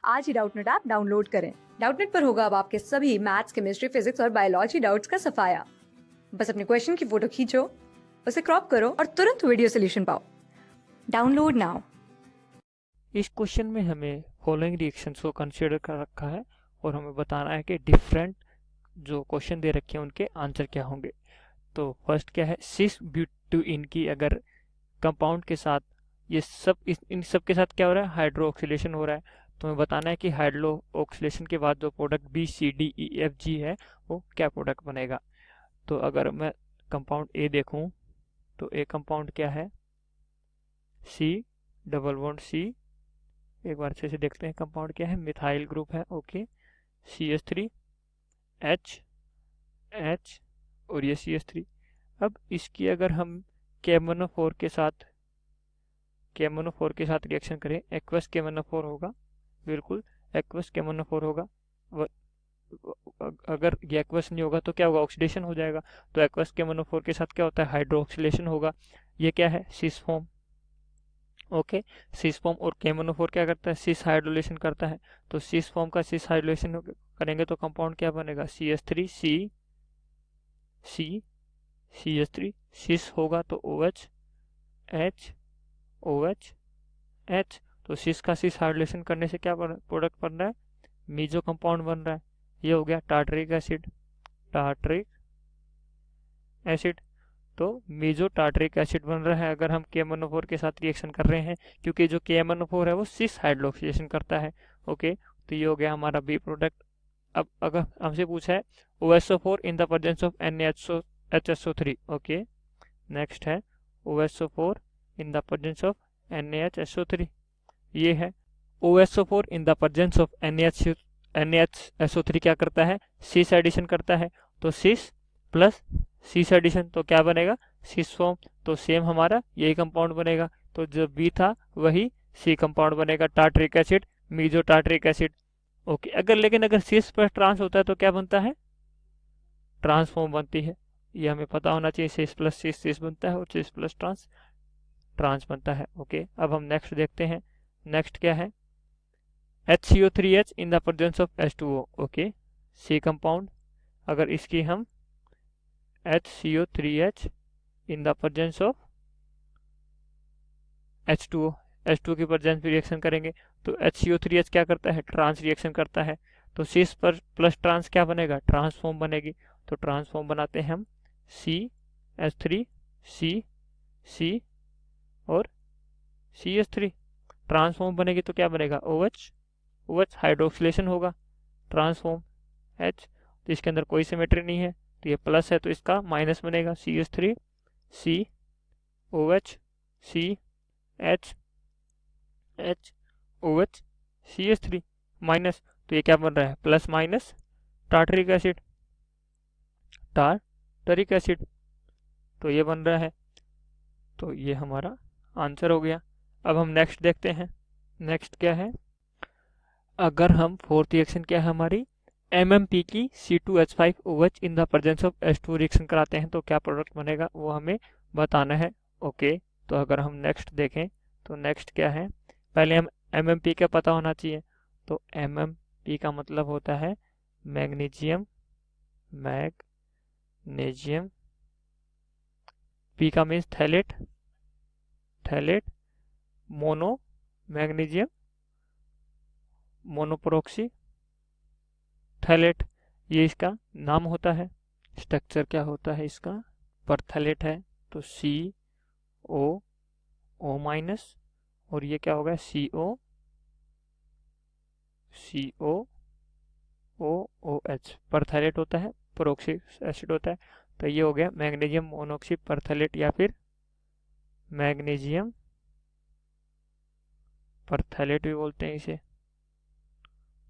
आज ही Doubtnut app download करें। Doubtnut पर होगा अब आपके सभी मैथ्स, केमिस्ट्री, फिजिक्स और बायोलॉजी डाउट्स का सफाया। बस अपने क्वेश्चन की फोटो खींचो, उसे क्रॉप करो और तुरंत वीडियो सोल्यूशन पाओ। Download now. इस क्वेश्चन में हमें फॉलोइंग रिएक्शंस को कंसीडर कर रखा है और हमें बताना है कि डिफरेंट जो क्वेश्चन दे रखे हैं उनके आंसर क्या होंगे। तो फर्स्ट क्या है, सिस ब्यूटेन की अगर कंपाउंड के साथ ये सब इन सब के साथ क्या हो रहा है, हाइड्रो ऑक्सीडेशन हो रहा है। तो हमें बताना है कि हाइड्रो ऑक्सीडेशन के बाद जो प्रोडक्ट BCDEFG है वो क्या प्रोडक्ट बनेगा। तो अगर मैं कंपाउंड ए देखूं तो ए कंपाउंड क्या है, C डबल बॉन्ड C। एक बार अच्छे से देखते हैं कंपाउंड क्या है, मिथाइल ग्रुप है, ओके। CH3 H H और ये CH3। अब इसकी अगर हम KMnO4 के साथ रिएक्शन करें, एक्वस KMnO4 होगा, बिल्कुल एक्वस KMnO4 होगा। अगर ये एक्वस नहीं होगा तो क्या होगा, ऑक्सीडेशन हो जाएगा। तो एक्वस KMnO4 के साथ क्या होता है, हाइड्रो ऑक्सीडेशन होगा। ये क्या है, cis form, okay. Cis form और KMnO4 क्या करता है, सिस हाइड्रोलेशन करता है। तो सिस फॉर्म का सिस हाइड्रोलेशन करेंगे तो कंपाउंड क्या बनेगा, CH3 C CH3, सिस होगा तो OH H OH H। तो सिस का सिस हाइड्रोलेशन करने से क्या प्रोडक्ट बन रहा है, मीजो कंपाउंड बन रहा है। ये हो गया टार्टरिक एसिड। तो मीजो टार्टरिक एसिड बन रहा है अगर हम KMnO4 के साथ रिएक्शन कर रहे हैं, क्योंकि जो KMnO4 है वो सिस हाइड्रोक्सिलेशन करता है, ओके। तो ये हो गया हमारा बी प्रोडक्ट। अब अगर हमसे पूछा है OSO4 in the presence of NaHSO3, okay. Next है OSO4 in the presence of NaHSO3। ये है OSO4 in the presence of NaHSO3 क्या करता है, सिस एडिशन करता है। तो सिस प्लस सिस एडिशन तो क्या बनेगा, सिस फॉर्म। तो सेम हमारा यही कंपाउंड बनेगा। तो जो बी था वही सी कंपाउंड बनेगा, tartaric acid, meso tartaric acid, okay. अगर सिस प्लस ट्रांस होता है तो क्या बनता है, ट्रांसफॉर्म बनती है। ये हमें पता होना चाहिए, सिस प्लस सिस सिस बनता है और सिस प्लस ट्रांस ट्रांस बनता है, ओके। अब हम नेक्स्ट देखते हैं। नेक्स्ट क्या है, HCO3H in the presence of H2O, okay. C compound, अगर इसकी हम HCO3H in the presence of H2O की प्रेजेंस में रिएक्शन करेंगे तो HCO3H क्या करता है, ट्रांस रिएक्शन करता है। तो सिस पर प्लस ट्रांस क्या बनेगा, ट्रांसफॉर्म बनेगी। तो ट्रांसफॉर्म बनाते हैं हम CH3 C और CH3। ट्रांसफॉर्म बनेगी तो क्या बनेगा, OH हाइड्रोक्सिलेशन होगा, ट्रांसफॉर्म H। तो इसके अंदर कोई सिमेट्री नहीं है, तो ये प्लस है तो इसका माइनस बनेगा, CH3 C OH C H OH CH3 minus. तो ये क्या बन रहा है, प्लस माइनस टार्टरिक एसिड। तो ये बन रहा है। तो ये हमारा आंसर हो गया। अब हम नेक्स्ट देखते हैं। नेक्स्ट क्या है, अगर हम फोर्थ रिएक्शन क्या है हमारी, MMP की C2H5OH in the presence of H2 reaction कराते हैं तो क्या प्रोडक्ट बनेगा वो हमें बताना है, ओके। तो अगर हम नेक्स्ट देखें तो नेक्स्ट क्या है, पहले हम MMP का पता होना चाहिए। तो MMP का मतलब होता है मैग्नीशियम P का means phthalate mono magnesium monoperoxy phthalate, ये इसका नाम होता है। स्ट्रक्चर क्या होता है इसका, परथैलेट है तो CO माइनस और ये क्या होगा, COOH परथैलेट होता है, प्रोक्सी एसिड होता है। तो ये हो गया मैग्नीशियम मोनोक्सी परथैलेट या फिर मैग्नीशियम परथैलेट भी बोलते हैं इसे।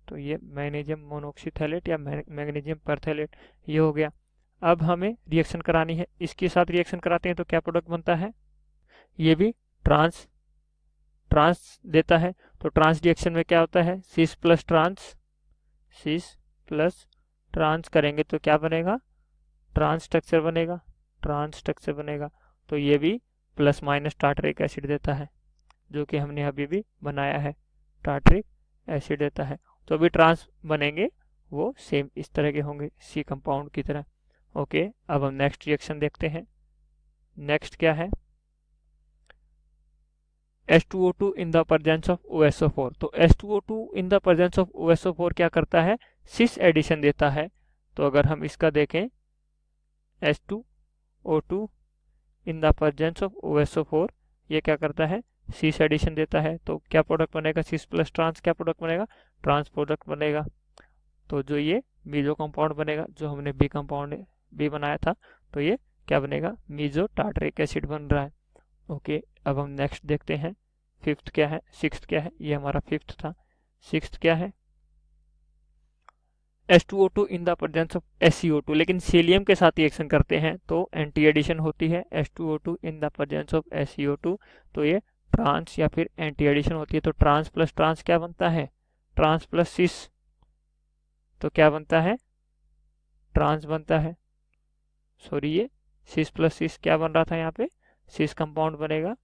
तो ये मैग्नीशियम मोनोक्सीथैलेट या मैग्नीशियम परथैलेट ये हो गया। अब हमें रिएक्शन करानी है, इसके साथ रिएक्शन कराते हैं तो क्या प्रोडक्ट बनता है, ये भी ट्रांस देता है। तो ट्रांस रिएक्शन में क्या होता है, सिस प्लस ट्रांस करेंगे तो क्या बनेगा, ट्रांस स्ट्रक्चर बनेगा। तो ये भी प्लस माइनस टार्टरिक एसिड देता है, जो कि हमने अभी भी बनाया है, टार्टरिक एसिड देता है। तो अभी ट्रांस बनेंगे वो सेम इस तरह के होंगे, सी कंपाउंड की तरह। ओके, अब हम नेक्स्ट रिएक्शन देखते हैं। नेक्स्ट क्या है, H2O2 in the presence of OSO4। तो H2O2 in the presence of OSO4 क्या करता है, सिस एडिशन देता है। तो अगर हम इसका देखें, H2O2 in the presence of OSO4, ये क्या करता है, सिस एडिशन देता है। तो क्या प्रोडक्ट बनेगा, सिस प्लस ट्रांस क्या प्रोडक्ट बनेगा, ट्रांस प्रोडक्ट बनेगा। तो जो ये मीजो कंपाउंड बनेगा, जो हमने बी कंपाउंड बी बनाया था, तो ये क्या बनेगा, मीजो टार्टरिक एसिड बन रहा है। ओके, अब हम नेक्स्ट देखते हैं। फिफ्थ क्या है, सिक्स्थ क्या है, ये हमारा फिफ्थ था। सिक्स्थ क्या है, H2O2 in the presence of SiO2, लेकिन सीलियम के साथ रिएक्शन करते हैं तो एंटी एडिशन होती है। H2O2 in the presence of SiO2, तो ये ट्रांस या फिर एंटी एडिशन होती है। तो ट्रांस प्लस ट्रांस क्या बनता है, ट्रांस प्लस सिस, तो क्या बनता है, ट्रांस बनता है। सॉरी, ये सिस प्लस सिस क्या बन रहा था यहाँ पे, सिस कंपाउंड बनेगा,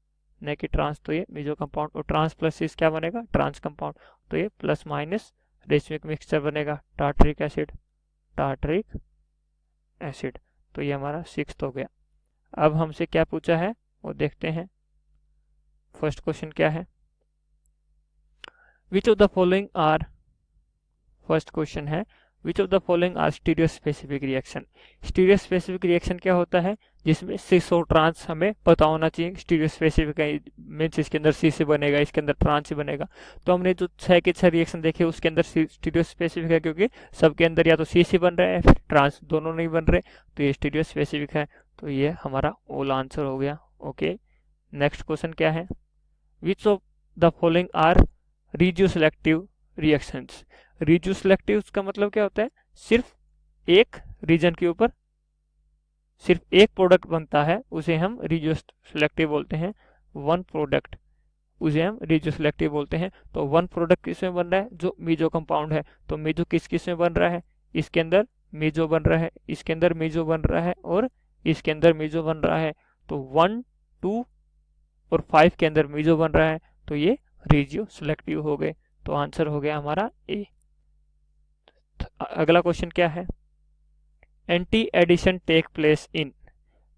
न कि ट्रांस। तो ये मेजो कंपाउंड, और ट्रांस प्लस सिस क्या बनेगा, ट्रांस कंपाउंड। तो ये प्लस माइनस रेशमिक मिक्सचर बनेगा, टार्टरिक एसिड, टार्टरिक एसिड। तो ये हमारा सिक्स्थ हो गया। अब हमसे क्या पूछा है वो देखते हैं। फर्स्ट क्वेश्चन क्या है, which of the following are, first question है which of the following are stereo specific reaction. Stereo specific reaction क्या होता है, जिसमें सिस और ट्रांस हमें पता होना चाहिए। स्टीरियो स्पेसिफिक मीन्स इसके अंदर सी से बनेगा, इसके अंदर ट्रांस से बनेगा। तो हमने जो 6 के 6 रिएक्शन देखे उसके अंदर स्टीरियो स्पेसिफिक है, क्योंकि सबके अंदर या तो सी से बन रहा है फिर ट्रांस, दोनों नहीं बन रहे, तो ये स्टीरियो स्पेसिफिक है। तो ये हमारा ऑल आंसर हो गया। ओके, नेक्स्ट क्वेश्चन क्या है, which of the following are regio selective reactions. Regio selective का मतलब क्या होता है, सिर्फ एक रीजन के ऊपर सिर्फ एक प्रोडक्ट बनता है, उसे हम रिजियो सिलेक्टिव बोलते हैं। वन प्रोडक्ट, उसे हम रिजियो सिलेक्टिव बोलते हैं। तो वन प्रोडक्ट किसमें बन रहा है, जो मीजो कंपाउंड है। तो मीजो किस किस में बन रहा है, इसके अंदर मीजो बन रहा है, इसके अंदर मीजो बन रहा है, और इसके अंदर मीजो बन रहा है। तो 1, 2 और 5 के अंदर मीजो बन रहा है, तो ये रिजियो सिलेक्टिव हो गए। तो आंसर हो गया हमारा ए। अगला क्वेश्चन क्या है, anti addition take place in.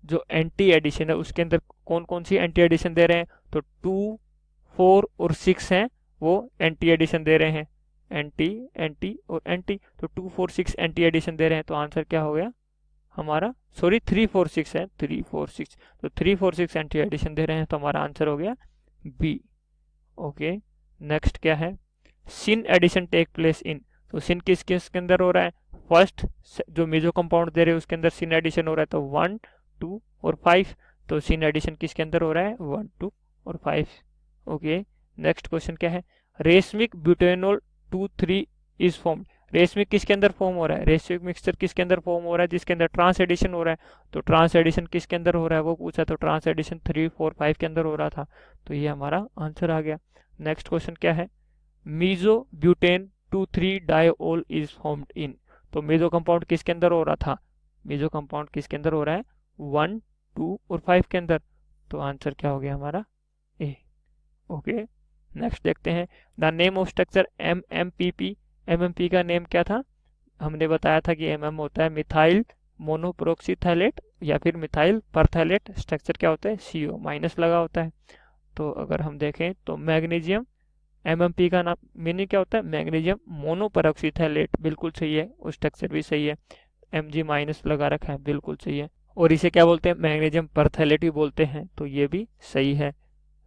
जो एंटी एडिशन है उसके अंदर कौन कौन सी एंटी एडिशन दे रहे हैं, तो 2, 4 और 6 हैं, वो एंटी एडिशन दे रहे हैं। एंटी, एंटी और एंटी, तो 2, 4, 6 एंटी एडिशन दे रहे हैं। तो आंसर क्या हो गया हमारा, सॉरी 3, 4, 6 है, 3, 4, 6, तो 3, 4, 6 एंटी एडिशन दे रहे हैं। तो हमारा आंसर हो गया बी। ओके, नेक्स्ट क्या है, syn addition take place in. तो सिन किस किस के अंदर हो रहा है, फर्स्ट जो मेजो कंपाउंड दे रहे हैं उसके अंदर सिन एडिशन हो रहा है, तो 1, 2 और 5। तो सिन एडिशन किसके अंदर हो रहा है, 1, 2 और 5। ओके, नेक्स्ट क्वेश्चन क्या है, racemic butanol 2, 3 is formed. Racemic किसके अंदर फॉर्म हो रहा है, रेशमिक मिक्सचर किसके अंदर फॉर्म हो रहा है, जिसके अंदर ट्रांस एडिशन हो रहा है। तो ट्रांस एडिशन किसके अंदर हो रहा है वो पूछा, तो ट्रांस एडिशन 3, 4, 5 के अंदर हो रहा था। तो ये हमारा आंसर आ गया। नेक्स्ट क्वेश्चन क्या है, meso butane 2, 3 diol is formed in. तो मेजो कंपाउंड किसके अंदर हो रहा था, मेजो कंपाउंड किसके अंदर हो रहा है, 1, 2 और 5 के अंदर। तो आंसर क्या हो गया हमारा ए। ओके, नेक्स्ट देखते हैं, the name of structure MMPP। MMP का नेम क्या था, हमने बताया था कि MM होता है मिथाइल मोनोप्रोक्सीथैलेट या फिर मिथाइल परथैलेट। स्ट्रक्चर क्या होता है, CO माइनस लगा होता है। तो अगर हम देखें तो मैग्नीशियम, MMP का नाम मीनिंग क्या होता है, मैग्नीशियम मोनोपेरोक्सीथैलेट, बिल्कुल सही है, उस स्ट्रक्चर भी सही है। Mg माइनस लगा रखा है, बिल्कुल सही है। और इसे क्या बोलते हैं, मैग्नीशियम परथैलेट भी बोलते हैं, तो ये भी सही है।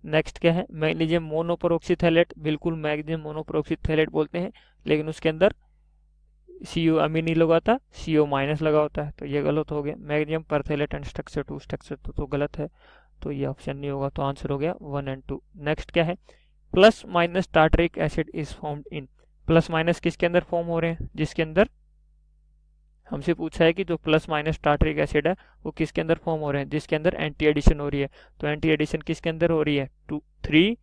नेक्स्ट क्या है, मैग्नीशियम मोनोपेरोक्सीथैलेट, बिल्कुल मैग्नीशियम मोनोपेरोक्सीथैलेट बोलते हैं, लेकिन उसके अंदर CO अमीन नहीं लगा था, CO माइनस लगा होता है, तो ये गलत हो गया। मैग्नीशियम परथैलेट एंड स्ट्रक्चर 2, स्ट्रक्चर तो गलत है, तो ये ऑप्शन नहीं होगा। तो आंसर हो गया 1 और 2। नेक्स्ट क्या है, plus minus tartaric acid is formed in. Plus minus किसके अंदर फॉर्म हो रहे हैं, जिसके अंदर हमसे पूछा है कि जो प्लस माइनस टार्टरिक एसिड है वो किसके अंदर फॉर्म हो रहे हैं, जिसके अंदर एंटी एडिशन हो रही है। तो एंटी एडिशन किसके अंदर हो रही है, 2, 3,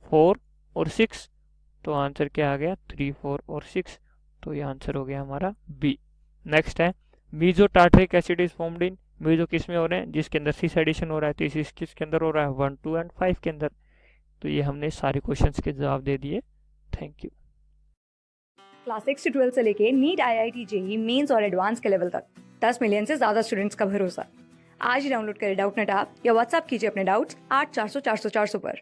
4 और 6। तो आंसर क्या आ गया, 3, 4 और 6। तो ये आंसर हो गया हमारा बी। नेक्स्ट है, meso tartaric acid is formed in. Meso किस में हो रहे हैं, जिसके अंदर सिस एडिशन हो रहा है, तो इस किसके अंदर हो रहा है, 1, 2 एंड 5 के अंदर। तो ये हमने सारे क्वेश्चंस के जवाब दे दिए। Thank you. क्लास 6 से 12 से लेके नीट, IIT, JEE मेंस और एडवांस के लेवल तक 10 मिलियन से ज्यादा स्टूडेंट्स का भरोसा। आज ही डाउनलोड करें डाउटनेट ऐप या व्हाट्सएप कीजिए अपने डाउट्स 8400 400 400 पर।